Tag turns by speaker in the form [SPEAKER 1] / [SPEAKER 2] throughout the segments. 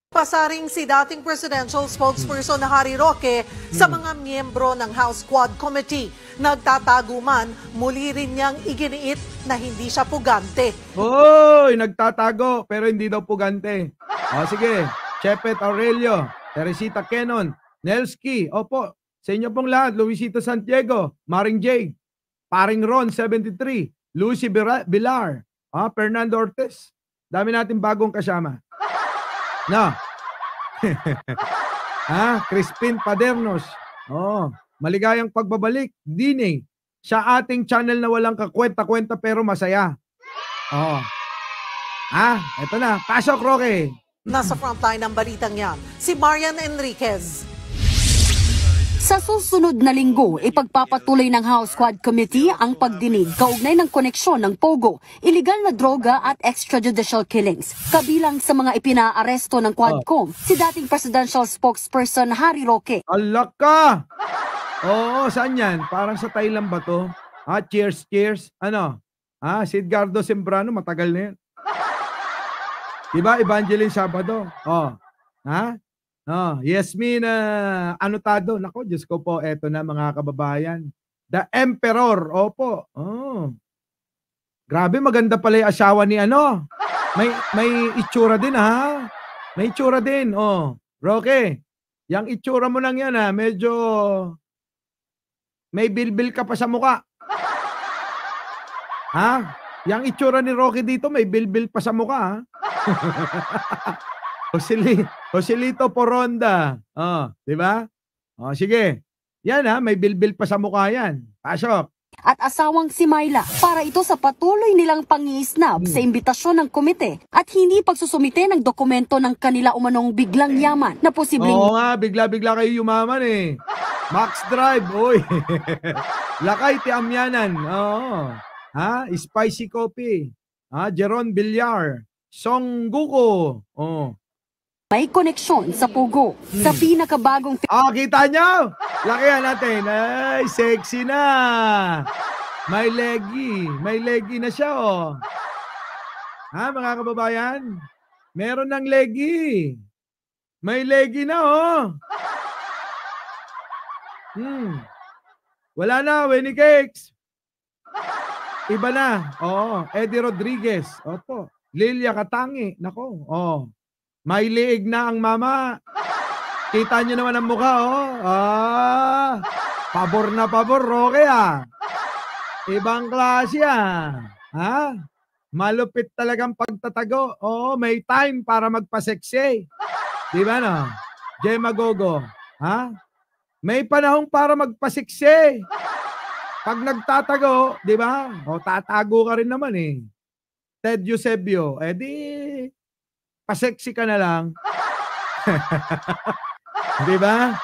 [SPEAKER 1] Pasaring si dating presidential spokesperson na Harry Roque sa mga miyembro ng House Quad Committee. Nagtatago man, muli rin niyang iginiit na hindi siya pugante.
[SPEAKER 2] Hoy, nagtatago pero hindi daw pugante. O sige, Chepet Aurelio, Teresita Kenon, Nelski, opo, sa inyo pong lahat, Luisito Santiago, Maring Jade, Paring Ron 73, Lucy Bilar, Fernando Ortiz. Dami natin bagong kasama. No. Crispin Padernos. Maligayang pagbabalik. Dine. Sa ating channel na walang kakwenta-kwenta pero masaya. Eto na. Pasok, Roque.
[SPEAKER 1] Nasa frontline ng balitang yan, si Marian Enriquez.
[SPEAKER 3] Sa susunod na linggo, ipagpapatuloy ng House Quad Committee ang pagdinig kaugnay ng koneksyon ng POGO, iligal na droga at extrajudicial killings. Kabilang sa mga ipinaaresto ng Quadcom, si dating presidential spokesperson Harry Roque.
[SPEAKER 2] Alak ka! Oo, saan yan? Parang sa Thailand ba to? Cheers, cheers. Ano? Si Edgardo Sembrano, matagal na yan. Diba, Evangeline Sabado? Yasmin Anotado. Nako, Diyos ko po, eto na mga kababayan. The Emperor. Opo. Grabe, maganda pala yung asawa ni ano. May itsura din ha. May itsura din. Roque, yung itsura mo lang yan ha. Medyo may bilbil ka pa sa muka. Yung itsura ni Roque dito, may bilbil pa sa muka ha. Joselito Poronda. Di ba? Sige. Yan may bilbil pa sa mukha yan. Pasok.
[SPEAKER 3] At asawang si Myla para ito sa patuloy nilang pangiisnab sa imbitasyon ng komite at hindi pagsusumite ng dokumento ng kanila umanong biglang yaman na posibleng...
[SPEAKER 2] Oo nga, bigla-bigla kayo yumaman eh. Max Drive, oy. Lakay ti Amyanan. Spicy Coffee. Jeron Villar. Songguko.
[SPEAKER 3] May koneksyon sa POGO sa pinakabagong...
[SPEAKER 2] kita nyo? Lakihan natin. Ay, sexy na. May leggy. May leggy na siya, mga kababayan? Meron ng leggy. May leggy na, Wala na, Winnie Cakes. Iba na. Eddie Rodriguez. Opo. Lilia Katangi. Nako. May liig na ang mama. Kita nyo naman ang mukha, Pabor na pabor, Roque, Ibang klase, Malupit talagang pagtatago. May time para magpaseksi. Di ba, no? Gemma Gogo, May panahon para magpaseksi. Pag nagtatago, di ba? Tatago ka rin naman, Ted Eusebio, paseksi ka na lang. Di ba?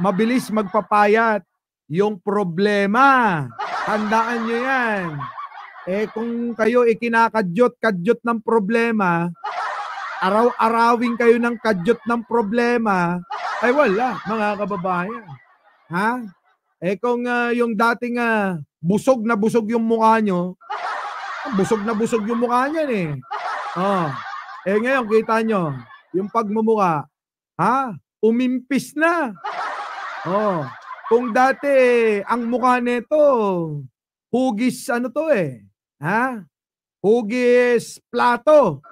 [SPEAKER 2] Mabilis magpapayat yung problema. Tandaan nyo yan. Kung kayo ikinakadyot-kadyot ng problema, araw-arawin kayo ng kadyot ng problema, ay wala, mga kababayan. Kung yung dating busog na busog yung mukha nyo, busog na busog yung mukha niyan ngayon, kita nyo, yung pagmumukha, umimpis na. Kung dati, ang mukha nito, hugis, hugis plato.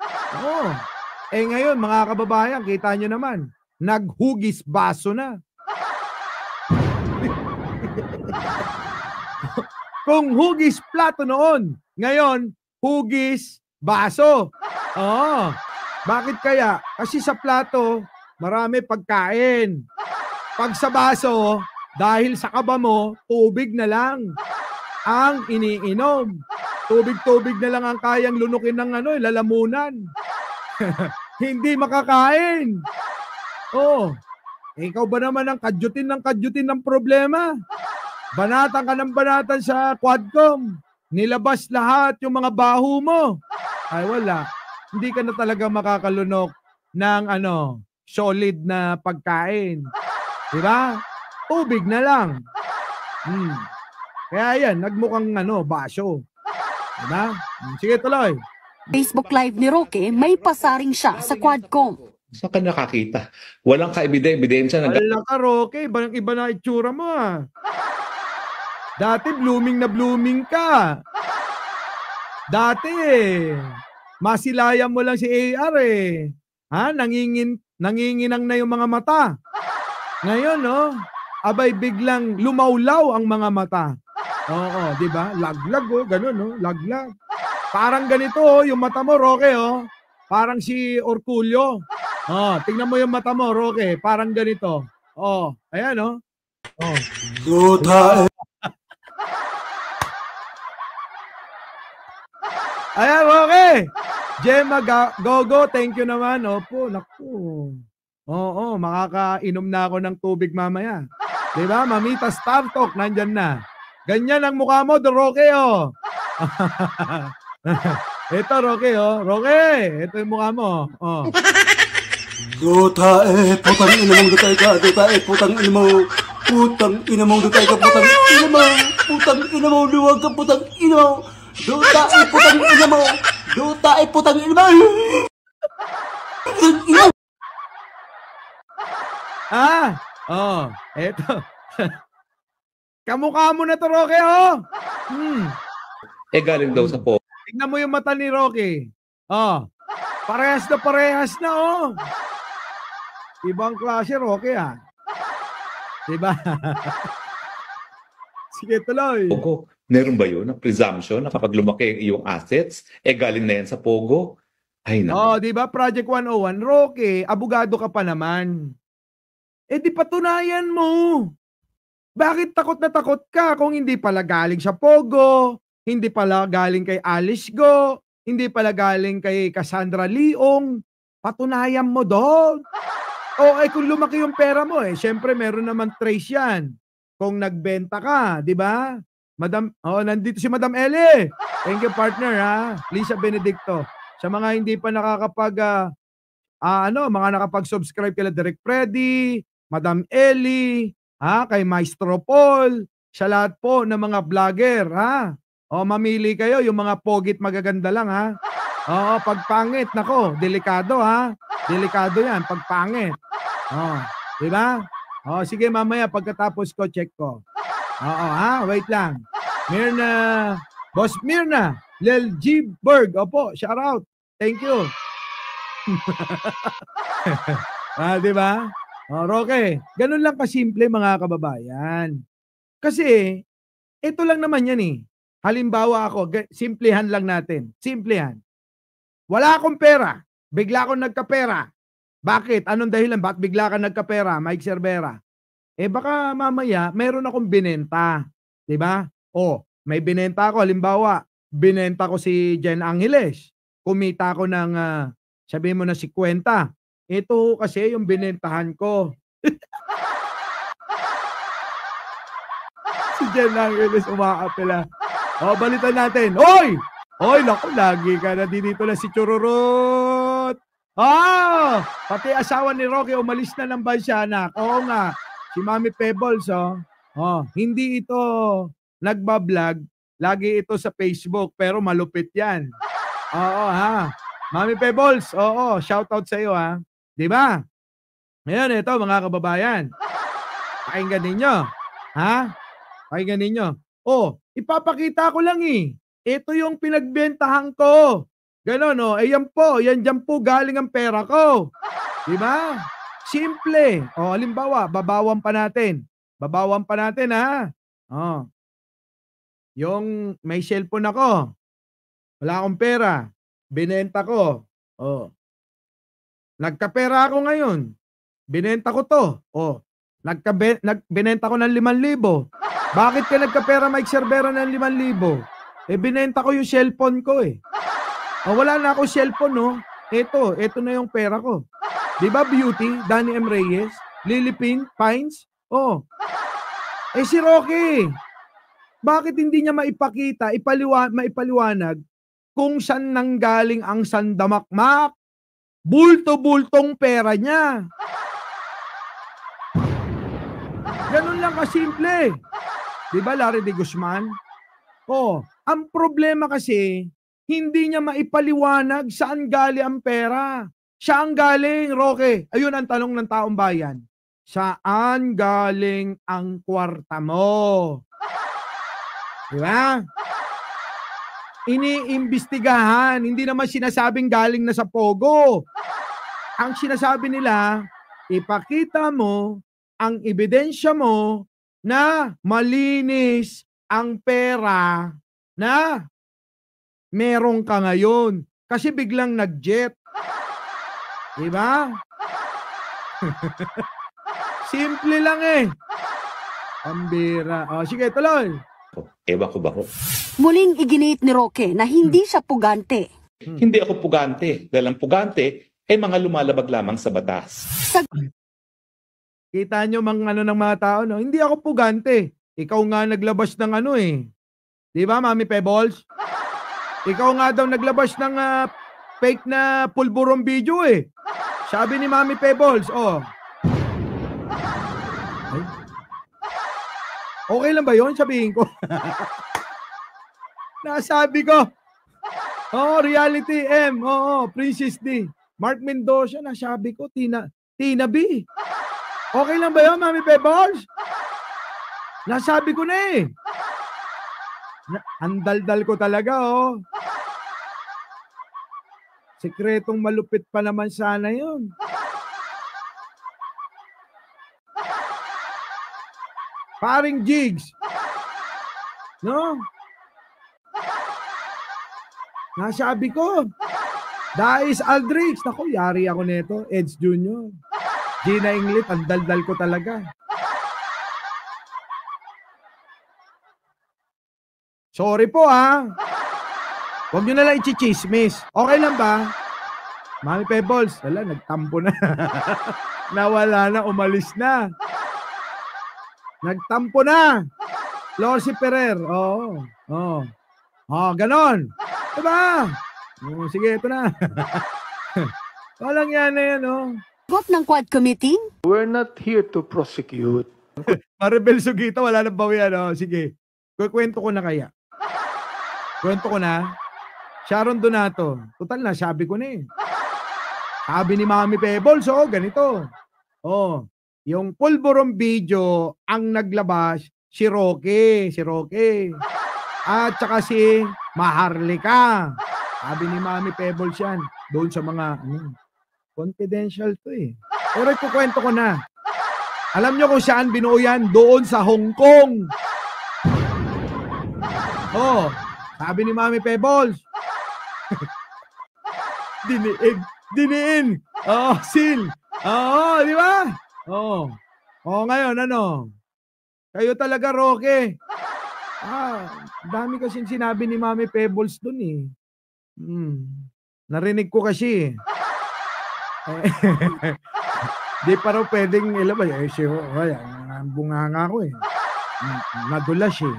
[SPEAKER 2] Ngayon, mga kababayan, kita nyo naman, naghugis baso na. Kung hugis plato noon, ngayon, hugis baso. Bakit kaya? Kasi sa plato, marami pagkain. Pag sa baso, dahil sa kaba mo, tubig na lang ang iniinom. Tubig-tubig na lang ang kayang lunukin ng lalamunan. Hindi makakain. Ikaw ba naman ang kadyutin ng problema? Banatan ka ng banatan sa Quadcom. Nilabas lahat yung mga baho mo. Ay wala. Hindi ka na talaga makakalunok ng solid na pagkain. Diba? Tubig na lang. Kaya yan, nagmukhang baso. Diba? Sige, tuloy.
[SPEAKER 3] Facebook Live ni Roque, may pasaring siya sa Quadcom.
[SPEAKER 4] Saan ka nakakita? Walang ebidensya na
[SPEAKER 2] Wala ka, Roque. Iba na itsura mo, ah. Dati blooming na blooming ka. Dati, masilayan mo lang si AR, eh. Ha? Nanginginang na yung mga mata. Ngayon, no? Abay, biglang lumaulaw ang mga mata. Oo, di ba? Laglag, oh. Ganun, no? Laglag. Parang ganito, oh, yung mata mo, Roque, oh. Parang si Orculio. Oh, tingnan mo yung mata mo, Roque. Parang ganito. Oh, ayan, oh. Oh.
[SPEAKER 5] Duta.
[SPEAKER 2] Ayan, Roque. Gemma Gogo, thank you naman. Opo, naku. Oo, makakainom na ako ng tubig mamaya. Diba? Mamita Star Talk, nandyan na. Ganyan ang mukha mo, Roque, oh. Ito, Roque, oh. Roque, ito yung mukha mo. Oh.
[SPEAKER 5] Duta, putang ina mong dutay ka. Duta, putang ina mo. Putang ina mong dutay ka. Putang ina mo. Putang ina mo. Luwag ka. Putang ina mo. Duta, putang ina mo. Duta, putang ina mo. Putang ina mo.
[SPEAKER 2] Ah, oh, eto. Kamukha mo na to, Roque, oh.
[SPEAKER 4] galing daw sa po.
[SPEAKER 2] Tignan mo yung mata ni Roque. Oh, parehas na, oh. Ibang klase, Roque, ah. Diba? Sige, tuloy.
[SPEAKER 4] Pogo, meron ba yun? Ang presumption na kapag lumaki ang iyong assets, galing na yan sa Pogo? Ay, naman.
[SPEAKER 2] Oh, di ba? Project 101, Roque, abogado ka pa naman. Di patunayan mo. Bakit takot na takot ka kung hindi pala galing sa Pogo, hindi pala galing kay Alice Go, hindi pala galing kay Cassandra Leong? Patunayan mo doon. Kung lumaki yung pera mo, syempre meron naman trace yan. Kung nagbenta ka, di ba? Madam, nandito si Madam Ellie. Thank you, partner, ha? Lisa Benedicto. Sa mga hindi pa mga nakapag-subscribe kila Direk Freddy, Madam Ellie, kay Maestro Paul, sa lahat po ng mga vlogger, ha? Mamili kayo, yung mga pogit magaganda lang, ha? Oo, pagpangit, nako, delikado, ha? Delikado yan, pagpangit. Di ba? Sige, mamaya pagkatapos ko, check ko. Wait lang. Mirna, Boss Mirna, Lel G. Berg, opo, shout out. Thank you. Di ba? Roque, ganun lang kasimple mga kababayan. Kasi, ito lang naman yan, eh. Halimbawa ako, simplihan lang natin. Simplihan. Wala akong pera. Bigla akong nagkapera. Bakit? Anong dahilan? Bakit bigla ka nagkapera, Mike Cervera? Baka mamaya, meron akong binenta. Diba? May binenta ako. Halimbawa, binenta ko si Jen Angeles. Kumita ko ng, sabihin mo na 50. Ito kasi yung binentahan ko. Si Jen Angeles umaapela. Balitan natin. Oy, naku, lagi ka na dito na si Chururut. Pati asawa ni Roque umalis na ng bansa, anak. Oo nga, si Mami Pebbles, hindi ito nagbablog, lagi ito sa Facebook, pero malupit yan. Mami Pebbles, shoutout sa iyo, ha. Di ba? Ngayon, ito, mga kababayan. Pakinggan ninyo. Pakinggan ninyo. Ipapakita ko lang, eh. Ito yung pinagbentahan ko. Ganon, yan po, yan dyan po galing ang pera ko. Diba? Simple. Halimbawa, babawan pa natin. Ha? Yung may cellphone ako. Wala akong pera. Binenta ko. Nagkapera ako ngayon. Binenta ko to. Binenta ko ng 5,000. Bakit ka nagkapera, Mike Cervera, ng 5,000? Binenta ko yung cellphone ko, eh. Wala na ako cellphone, no? Ito na yung pera ko. Di ba, Beauty, Danny M. Reyes, Lily Pines? Si Roque, bakit hindi niya maipakita, maipaliwanag kung saan nanggaling ang sandamakmak? Bulto-bultong pera niya. Ganun lang kasimple. Di ba, Larry de Guzman? Ang problema kasi, hindi niya maipaliwanag saan galing ang pera. Saan galing, Roque? Ayun ang tanong ng taong bayan. Saan galing ang kwarta mo? Di ba? Iniimbestigahan. Hindi naman sinasabing galing na sa Pogo. Ang sinasabi nila, ipakita mo ang ebidensya mo na malinis ang pera na meron ka ngayon. Kasi biglang nag-jet. Diba? Simple lang eh. Pambira. O, sige, tuloy.
[SPEAKER 4] Ewan ko ba ho?
[SPEAKER 3] Muling iginiit ni Roque na hindi siya pugante.
[SPEAKER 4] Hindi ako pugante. Dahil ang pugante ay mga lumalabag lamang sa batas.
[SPEAKER 2] Kita nyo mga ano ng mga tao, no? Hindi ako pugante. Ikaw nga naglabas ng ano eh. Di ba, Mami Pebbles? Ikaw nga daw naglabas ng fake na pulburong video eh. Sabi ni Mami Pebbles, oh. Ay. Okay lang ba yun? Sabihin ko. Nasabi ko. Oh, Reality M. Oo, Princess D. Mark Mendoza, nasabi ko. Tina B. Okay lang ba yun, Mami Pebbles? Nasabi ko na eh. Ang daldal ko talaga, oh. Sekretong malupit pa naman sana yun. Paring Jigs. No? Nasabi ko. Dais Aldrich. Naku, yari ako nito. Eds Jr. Gina Inglit, ang daldal ko talaga. Sorry po Huwag nyo na lang i-chismis. Okay lang ba? Mami Pebbles, wala, nagtampo na. Nawala na, umalis na. Nagtampo na. Lorsi Ferrer, oo. Ganon. Diba? Sige, ito na. Walang yan na yan,
[SPEAKER 3] Sagot ng Quad Committee,
[SPEAKER 5] We're not here to prosecute.
[SPEAKER 2] Maribel Sugita, wala nang bawian, Sige. Kwento ko na kaya. Kwento ko na. Sharon Donato. Total na, sabi ko na eh. Sabi ni Mami Pebbles, ganito. Yung pulburong video ang naglabas si Roque. At saka si Maharlika. Sabi ni Mami Pebbles yan. Doon sa mga, confidential to eh. Pero ikukwento ko na. Alam nyo kung saan binuo yan? Doon sa Hong Kong. Sabi ni Mami Pebbles. Diniin. Seal. Di ba? Ngayon, ano? Kayo talaga, Roque. Dami kasing sinabi ni Mami Pebbles dun eh. Narinig ko kasi. Di pa raw pwedeng ilabas. Bunganga ko eh. Nadulas eh.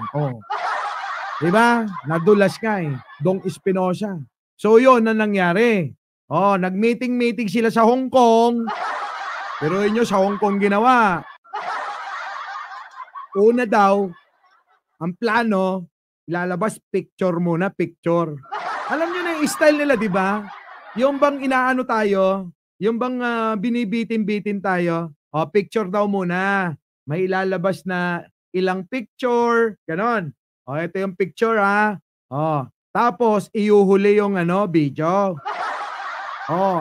[SPEAKER 2] Diba? Nadulas ka eh. Dong Espinosa. So yun na nangyari. Nag-meeting sila sa Hong Kong. Pero inyo sa Hong Kong ginawa. Una daw, ang plano, ilalabas picture muna, picture. Alam nyo na yung style nila, di ba? Yung bang inaano tayo, yung bang binibitin-bitin tayo, picture daw muna. May ilalabas na ilang picture, ganon. Ito yung picture tapos iuhuli yung video.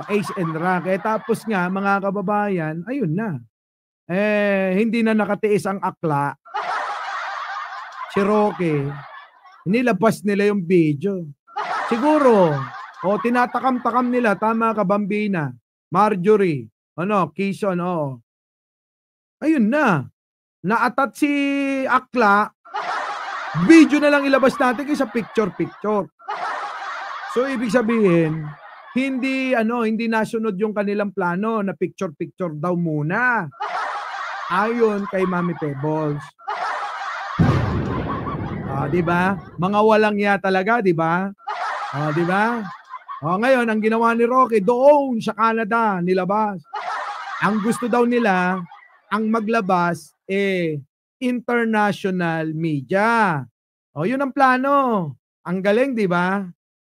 [SPEAKER 2] Ace and Rock. Tapos nga, mga kababayan, ayun na. Hindi na nakatiis ang akla. Si Roque, nilabas nila yung video. Siguro, tinatakam-takam nila, tama ka, Bambina, Marjorie, Quezon, ayun na. Naatat si akla, video na lang ilabas natin kaysa picture-picture. So, ibig sabihin, hindi nasunod yung kanilang plano na picture-picture daw muna. Ayon kay Mami Pebbles. Di ba? Mga walang ya talaga, di ba? Di ba? Ngayon, ang ginawa ni Roque, doon sa Canada, nilabas. Ang gusto daw nila, ang maglabas, international media. Yun ang plano. Ang galing, di ba?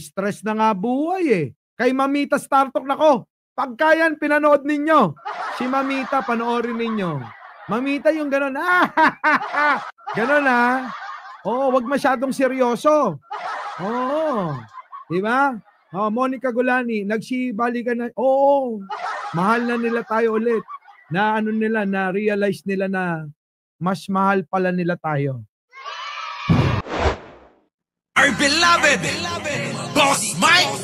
[SPEAKER 2] Stress na nga buhay eh. Kay Mamita Startalk nako. Pagka yan, pinanood ninyo. Si Mamita, panoorin ninyo. Mamita yung gano'n. Gano'n wag masyadong seryoso. Di ba? Monica Gulani, nagsibalikan na. Mahal na nila tayo ulit. Na-realize nila na mas mahal pala nila tayo.
[SPEAKER 6] Our beloved Boss Mike